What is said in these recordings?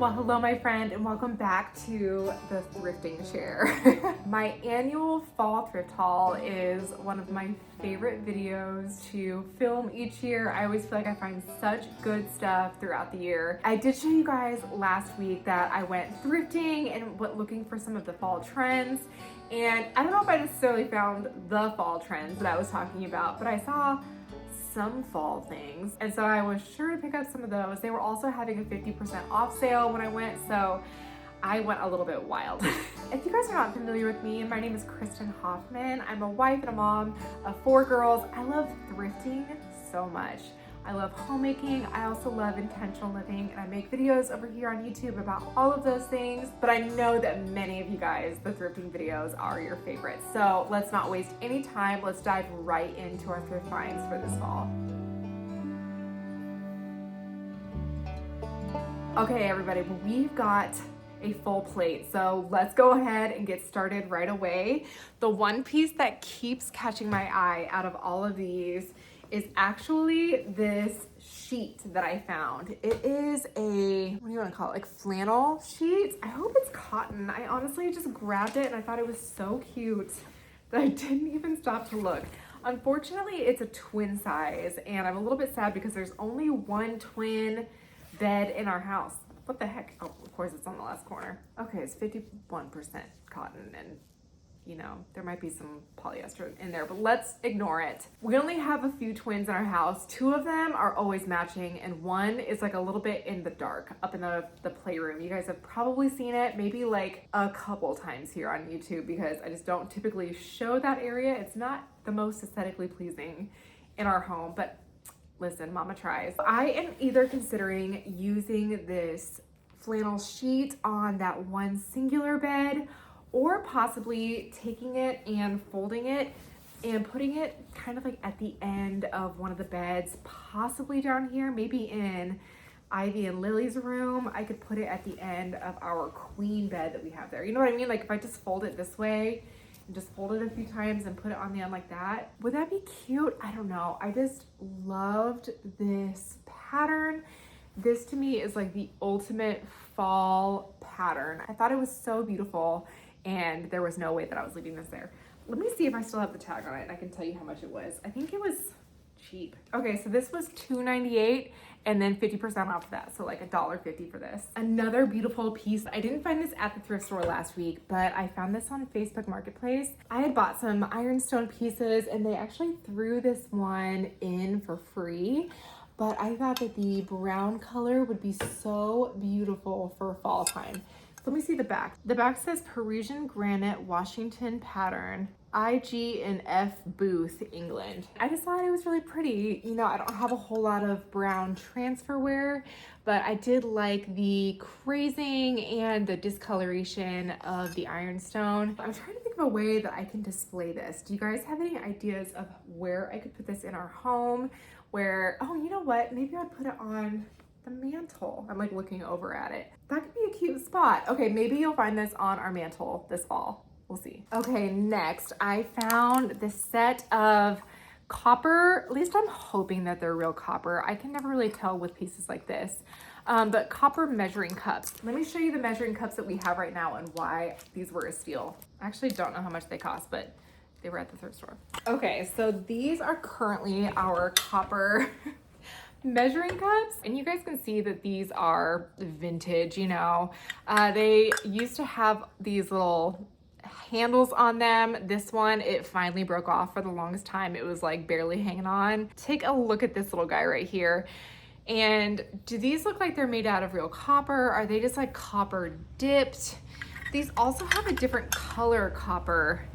Well, hello my friend, and welcome back to the thrifting share. My annual fall thrift haul is one of my favorite videos to film each year. I always feel like I find such good stuff throughout the year. I did show you guys last week that I went thrifting and went looking for some of the fall trends. And I don't know if I necessarily found the fall trends that I was talking about, but I saw some fall things, and so I was sure to pick up some of those. They were also having a 50% off sale when I went, so I went a little bit wild. If you guys are not familiar with me, my name is Kristen Hoffman. I'm a wife and a mom of 4 girls. I love thrifting so much. I love homemaking. I also love intentional living, and I make videos over here on YouTube about all of those things. But I know that many of you guys, the thrifting videos are your favorites. So let's not waste any time. Let's dive right into our thrift finds for this fall. Okay, everybody, well, we've got a full plate. So let's go ahead and get started right away. The one piece that keeps catching my eye out of all of these is actually this sheet that I found. It is a, what do you want to call it? Like flannel sheet. I hope it's cotton. I honestly just grabbed it and I thought it was so cute that I didn't even stop to look. Unfortunately, it's a twin size and I'm a little bit sad because there's only one twin bed in our house. What the heck? Oh, of course it's on the last corner. Okay, it's 51% cotton, and you know, there might be some polyester in there, but let's ignore it. We only have a few twins in our house. 2 of them are always matching, and one is like a little bit in the dark up in the playroom. You guys have probably seen it maybe like a couple times here on YouTube because I just don't typically show that area. It's not the most aesthetically pleasing in our home, but listen, mama tries. I am either considering using this flannel sheet on that one singular bed, or possibly taking it and folding it and putting it kind of like at the end of one of the beds, possibly down here, maybe in Ivy and Lily's room. I could put it at the end of our queen bed that we have there. You know what I mean? Like if I just fold it this way and just fold it a few times and put it on the end like that, would that be cute? I don't know. I just loved this pattern. This to me is like the ultimate fall pattern. I thought it was so beautiful, and there was no way that I was leaving this there. Let me see if I still have the tag on it and I can tell you how much it was. I think it was cheap. Okay, so this was $2.98 and then 50% off of that. So like $1.50 for this. Another beautiful piece. I didn't find this at the thrift store last week, but I found this on Facebook Marketplace. I had bought some ironstone pieces and they actually threw this one in for free. But I thought that the brown color would be so beautiful for fall time. Let me see the back. The back says Parisian Granite Washington Pattern, IG and F Booth, England. I just thought it was really pretty. You know, I don't have a whole lot of brown transferware, but I did like the crazing and the discoloration of the ironstone. I'm trying to think of a way that I can display this. Do you guys have any ideas of where I could put this in our home? Where, oh, you know what? Maybe I'd put it on the mantle. I'm like looking over at it. That could be a cute spot. Okay, maybe you'll find this on our mantle this fall. We'll see. Okay, next I found this set of copper, at least I'm hoping that they're real copper. I can never really tell with pieces like this, but copper measuring cups. Let me show you the measuring cups that we have right now and why these were a steal. I actually don't know how much they cost, but they were at the thrift store. Okay, so these are currently our copper measuring cups, and you guys can see that these are vintage. You know, they used to have these little handles on them. This one, it finally broke off. For the longest time it was like barely hanging on. Take a look at this little guy right here. And do these look like they're made out of real copper? Are they just like copper dipped? These also have a different color copper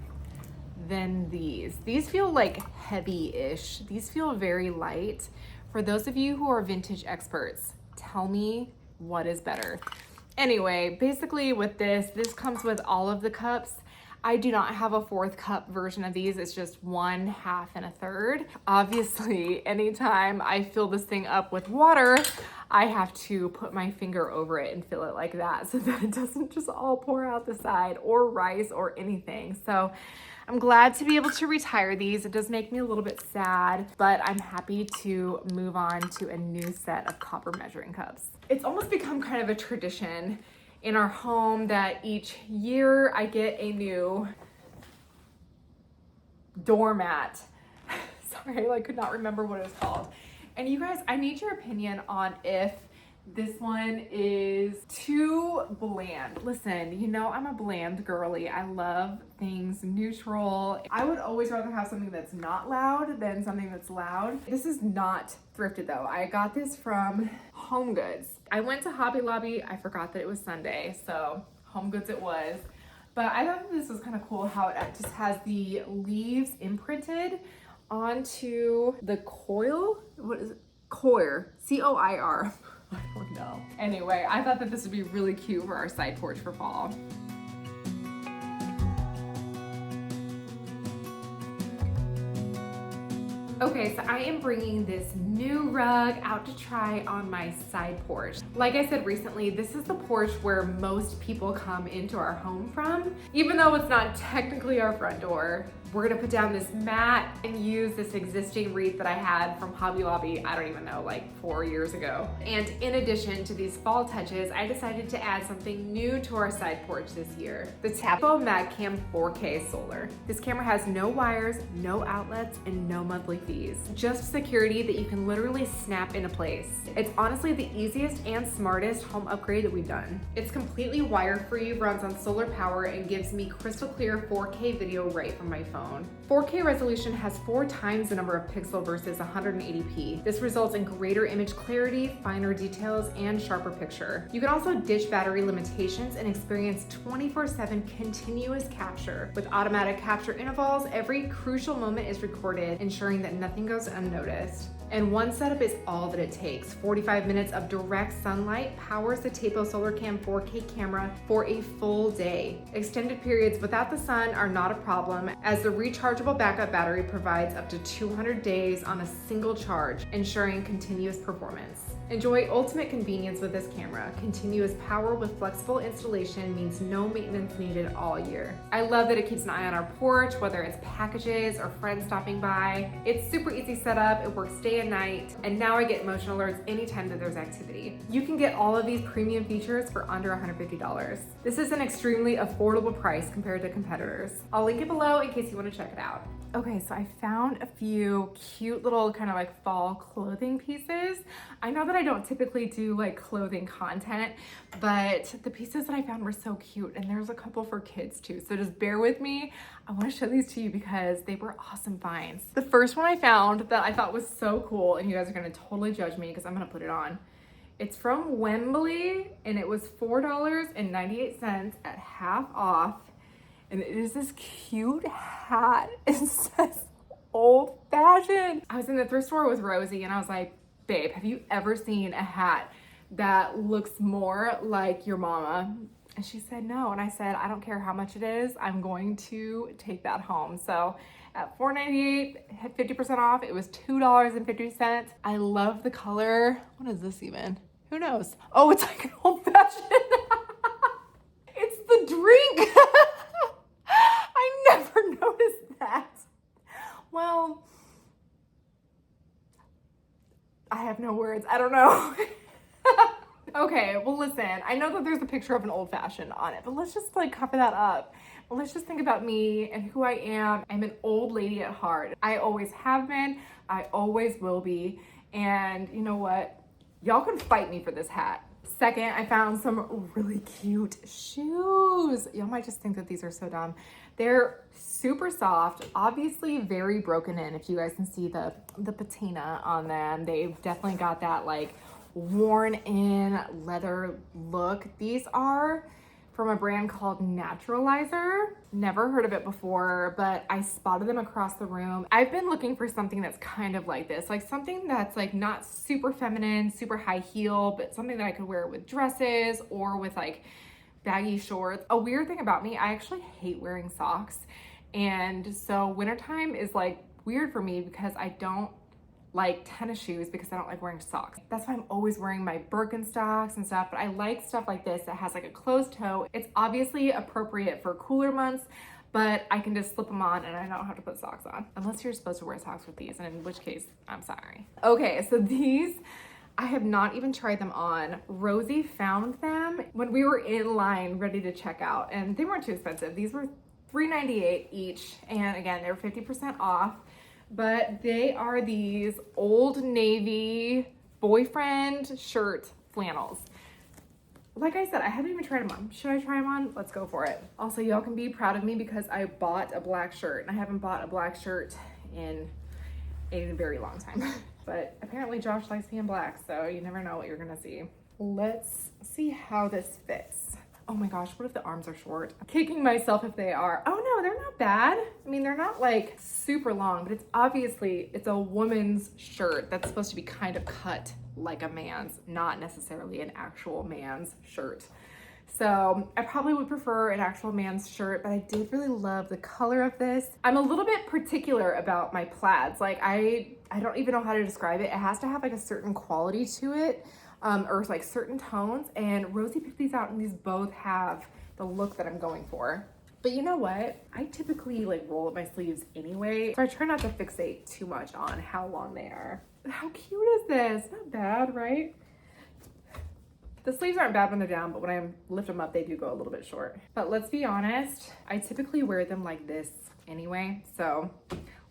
than these. These feel like heavy-ish. These feel very light. For those of you who are vintage experts, tell me what is better. Anyway, basically with this comes with all of the cups. I do not have a 4th cup version of these. It's just 1, 1/2, and 1/3. Obviously, anytime I fill this thing up with water, I have to put my finger over it and fill it like that so that it doesn't just all pour out the side, or rice or anything. So I'm glad to be able to retire these. It does make me a little bit sad, but I'm happy to move on to a new set of copper measuring cups. It's almost become kind of a tradition in our home that each year I get a new doormat. Sorry, I could not remember what it was called. And you guys, I need your opinion on if this one is too bland. Listen, you know I'm a bland girly. I love things neutral. I would always rather have something that's not loud than something that's loud. This is not thrifted though. I got this from Home Goods. I went to Hobby Lobby. I forgot that it was Sunday, so Home Goods it was. But I thought this was kind of cool how it just has the leaves imprinted onto the coil. What is it? Coir, C-O-I-R. I don't know. Anyway, I thought that this would be really cute for our side porch for fall. Okay, so I am bringing this new rug out to try on my side porch. Like I said recently, this is the porch where most people come into our home from. Even though it's not technically our front door, we're gonna put down this mat and use this existing wreath that I had from Hobby Lobby, I don't even know, like 4 years ago. And in addition to these fall touches, I decided to add something new to our side porch this year. The Tapo MagCam 4K Solar. This camera has no wires, no outlets, and no monthly fees. Just security that you can literally snap into place. It's honestly the easiest and smartest home upgrade that we've done. It's completely wire-free, runs on solar power, and gives me crystal clear 4K video right from my phone. 4K resolution has 4 times the number of pixels versus 180p. This results in greater image clarity, finer details, and sharper picture. You can also ditch battery limitations and experience 24/7 continuous capture. With automatic capture intervals, every crucial moment is recorded, ensuring that nothing goes unnoticed. And one setup is all that it takes. 45 minutes of direct sunlight powers the Tapo SolarCam 4K camera for a full day. Extended periods without the sun are not a problem, as the rechargeable backup battery provides up to 200 days on a single charge, ensuring continuous performance. Enjoy ultimate convenience with this camera. Continuous power with flexible installation means no maintenance needed all year. I love that it keeps an eye on our porch, whether it's packages or friends stopping by. It's super easy setup, it works day and night, and now I get motion alerts anytime that there's activity. You can get all of these premium features for under $150. This is an extremely affordable price compared to competitors. I'll link it below in case you want to check it out. Okay, so I found a few cute little kind of like fall clothing pieces. I know that I don't typically do like clothing content, but the pieces that I found were so cute, and there's a couple for kids too. So just bear with me. I want to show these to you because they were awesome finds. The first one I found that I thought was so cool, and you guys are going to totally judge me because I'm going to put it on. It's from Wembley, and it was $4.98 at half off. And it is this cute hat. It says old fashioned. I was in the thrift store with Rosie and I was like, babe, have you ever seen a hat that looks more like your mama? And she said no. And I said, I don't care how much it is, I'm going to take that home. So at $4.98, had 50% off. It was $2.50. I love the color. What is this even? Who knows? Oh, it's like an old fashioned. It's the drink. I never noticed that. Well, I have no words. I don't know. Okay, well listen, I know that there's a picture of an old fashioned on it, but let's just like cover that up. Well, let's just think about me and who I am. I'm an old lady at heart. I always have been, I always will be. And you know what? Y'all can fight me for this hat. Second, I found some really cute shoes. Y'all might just think that these are so dumb. They're super soft, obviously very broken in. If you guys can see the patina on them, they've definitely got that like worn in leather look. These are from a brand called Naturalizer. Never heard of it before, but I spotted them across the room. I've been looking for something that's kind of like this, like something that's like not super feminine, super high heel, but something that I could wear with dresses or with like baggy shorts. A weird thing about me, I actually hate wearing socks. And so wintertime is like weird for me because I don't like tennis shoes because I don't like wearing socks. That's why I'm always wearing my Birkenstocks and stuff, but I like stuff like this that has like a closed toe. It's obviously appropriate for cooler months, but I can just slip them on and I don't have to put socks on. Unless you're supposed to wear socks with these, and in which case, I'm sorry. Okay, so these, I have not even tried them on. Rosie found them when we were in line ready to check out, and they weren't too expensive. These were $3.98 each, and again, they were 50% off, but they are these Old Navy boyfriend shirt flannels. Like I said, I haven't even tried them on. Should I try them on? Let's go for it. Also, y'all can be proud of me because I bought a black shirt, and I haven't bought a black shirt in a very long time. But apparently Josh likes me in black, so you never know what you're gonna see. Let's see how this fits. Oh my gosh, what if the arms are short? I'm kicking myself if they are. Oh no, they're not bad. I mean, they're not like super long, but it's a woman's shirt that's supposed to be kind of cut like a man's, not necessarily an actual man's shirt. So I probably would prefer an actual man's shirt, but I did really love the color of this. I'm a little bit particular about my plaids. Like I don't even know how to describe it. It has to have like a certain quality to it, or like certain tones. And Rosie picked these out, and these both have the look that I'm going for. But you know what? I typically like roll up my sleeves anyway, so I try not to fixate too much on how long they are. How cute is this? Not bad, right? The sleeves aren't bad when they're down, but when I lift them up, they do go a little bit short. But let's be honest, I typically wear them like this anyway. So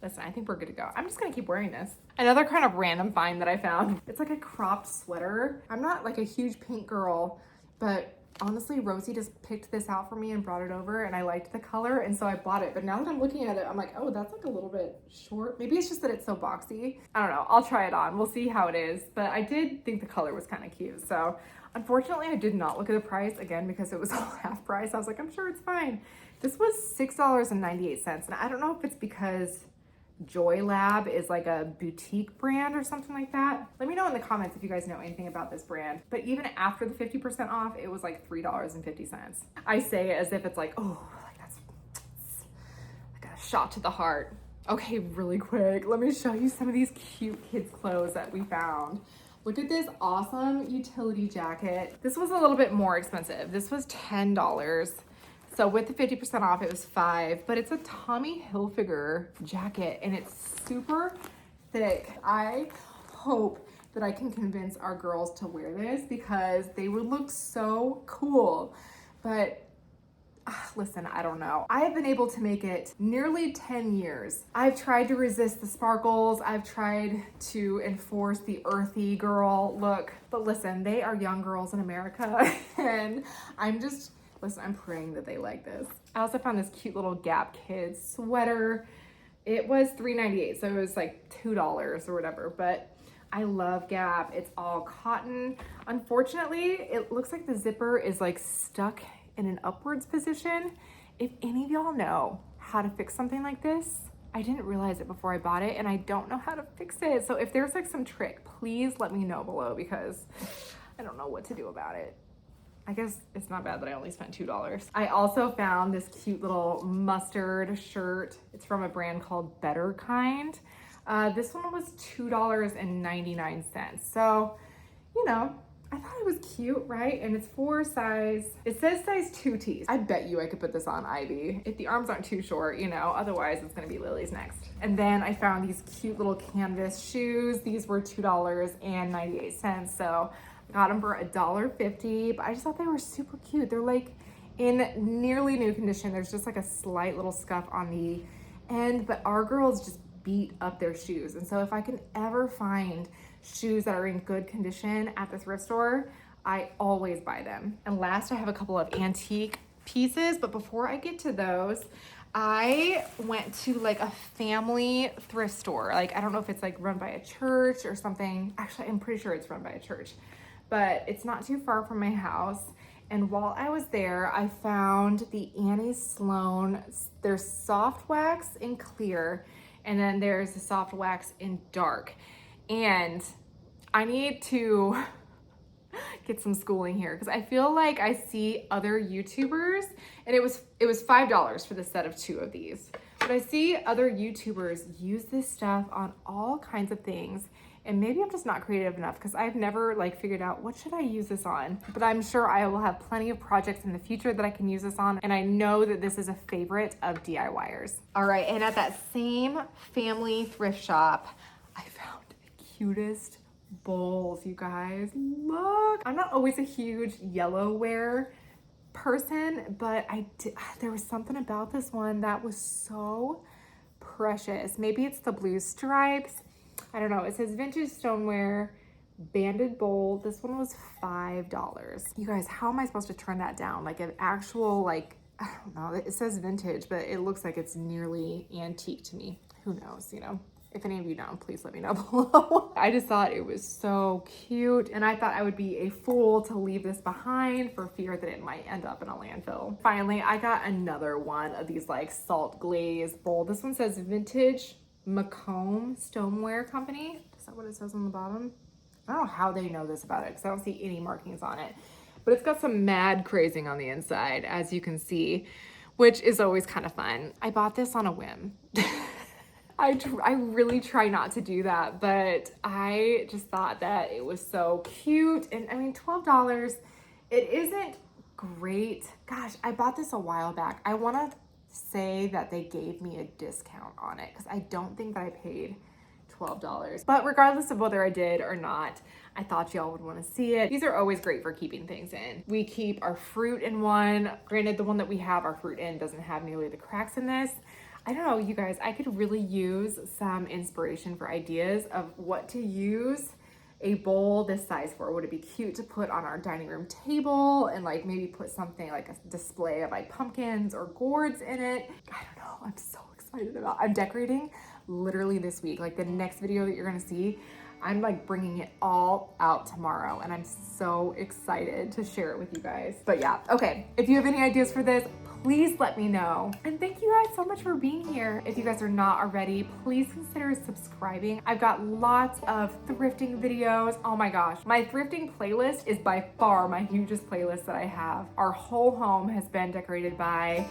listen, I think we're good to go. I'm just gonna keep wearing this. Another kind of random find that I found, it's like a cropped sweater. I'm not like a huge pink girl, but honestly, Rosie just picked this out for me and brought it over, and I liked the color, and so I bought it. But now that I'm looking at it, I'm like, oh, that's like a little bit short. Maybe it's just that it's so boxy. I don't know, I'll try it on. We'll see how it is. But I did think the color was kind of cute. So unfortunately, I did not look at the price again because it was all half price. I was like, I'm sure it's fine. This was $6.98, and I don't know if it's because Joy Lab is like a boutique brand or something like that. Let me know in the comments if you guys know anything about this brand. But even after the 50% off, it was like $3.50. I say it as if it's like, oh, like that's like a shot to the heart. Okay, really quick, let me show you some of these cute kids' clothes that we found. Look at this awesome utility jacket. This was a little bit more expensive. This was $10. So with the 50% off, it was $5, but it's a Tommy Hilfiger jacket and it's super thick. I hope that I can convince our girls to wear this because they would look so cool. But listen, I don't know. I have been able to make it nearly 10 years. I've tried to resist the sparkles. I've tried to enforce the earthy girl look, but listen, they are young girls in America and I'm praying that they like this. I also found this cute little Gap Kids sweater. It was $3.98, so it was like $2 or whatever, but I love Gap. It's all cotton. Unfortunately, it looks like the zipper is like stuck in an upwards position. If any of y'all know how to fix something like this, I didn't realize it before I bought it and I don't know how to fix it. So if there's like some trick, please let me know below because I don't know what to do about it. I guess it's not bad that I only spent $2. I also found this cute little mustard shirt. It's from a brand called Better Kind. This one was $2.99. So, you know, I thought it was cute, right? And it's it says size 2T. I bet you I could put this on Ivy. If the arms aren't too short, you know, otherwise it's gonna be Lily's next. And then I found these cute little canvas shoes. These were $2.98. So got them for $1.50, but I just thought they were super cute. They're like in nearly new condition. There's just like a slight little scuff on the end, but our girls just beat up their shoes. And so if I can ever find shoes that are in good condition at the thrift store, I always buy them. And last, I have a couple of antique pieces, but before I get to those, I went to like a family thrift store. Like, I don't know if it's like run by a church or something. Actually, I'm pretty sure it's run by a church, but it's not too far from my house. And while I was there, I found the Annie Sloan. There's soft wax in clear, and then there's the soft wax in dark. And I need to get some schooling here because I feel like I see other YouTubers, and it was $5 for the set of 2 of these. But I see other YouTubers use this stuff on all kinds of things. And maybe I'm just not creative enough because I've never like figured out what should I use this on. But I'm sure I will have plenty of projects in the future that I can use this on. And I know that this is a favorite of DIYers. All right, and at that same family thrift shop, I found the cutest bowls, you guys. Look, I'm not always a huge yellowware person, but there was something about this one that was so precious. Maybe it's the blue stripes. I don't know. It says vintage stoneware, banded bowl. This one was $5. You guys, how am I supposed to turn that down? Like an actual, like, I don't know. It says vintage, but it looks like it's nearly antique to me. Who knows, you know? If any of you know, please let me know below. I just thought it was so cute, and I thought I would be a fool to leave this behind for fear that it might end up in a landfill. Finally, I got another one of these like salt glaze bowl. This one says Vintage MagCam Stoneware Company. Is that what it says on the bottom? I don't know how they know this about it because I don't see any markings on it. But it's got some mad crazing on the inside, as you can see, which is always kind of fun. I bought this on a whim. I really try not to do that, but I just thought that it was so cute. And I mean, $12, it isn't great. Gosh, I bought this a while back. I want to say that they gave me a discount on it because I don't think that I paid $12. But regardless of whether I did or not, I thought y'all would want to see it. These are always great for keeping things in. We keep our fruit in one. Granted, the one that we have our fruit in doesn't have nearly the cracks in this. I don't know, you guys, I could really use some inspiration for ideas of what to use a bowl this size for. Would it be cute to put on our dining room table and like maybe put something like a display of like pumpkins or gourds in it? I don't know, I'm so excited about it. I'm decorating literally this week. Like the next video that you're gonna see, I'm like bringing it all out tomorrow and I'm so excited to share it with you guys. But yeah, okay, if you have any ideas for this, please let me know. And thank you guys so much for being here. If you guys are not already, please consider subscribing. I've got lots of thrifting videos. Oh my gosh, my thrifting playlist is by far my hugest playlist that I have. Our whole home has been decorated by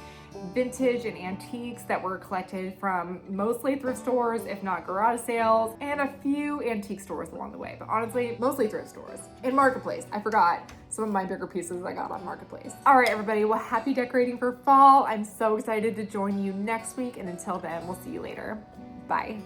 vintage and antiques that were collected from mostly thrift stores, if not garage sales, and a few antique stores along the way. But honestly, mostly thrift stores. And Marketplace, I forgot some of my bigger pieces I got on Marketplace. All right, everybody, well, happy decorating for fall. I'm so excited to join you next week. And until then, we'll see you later. Bye.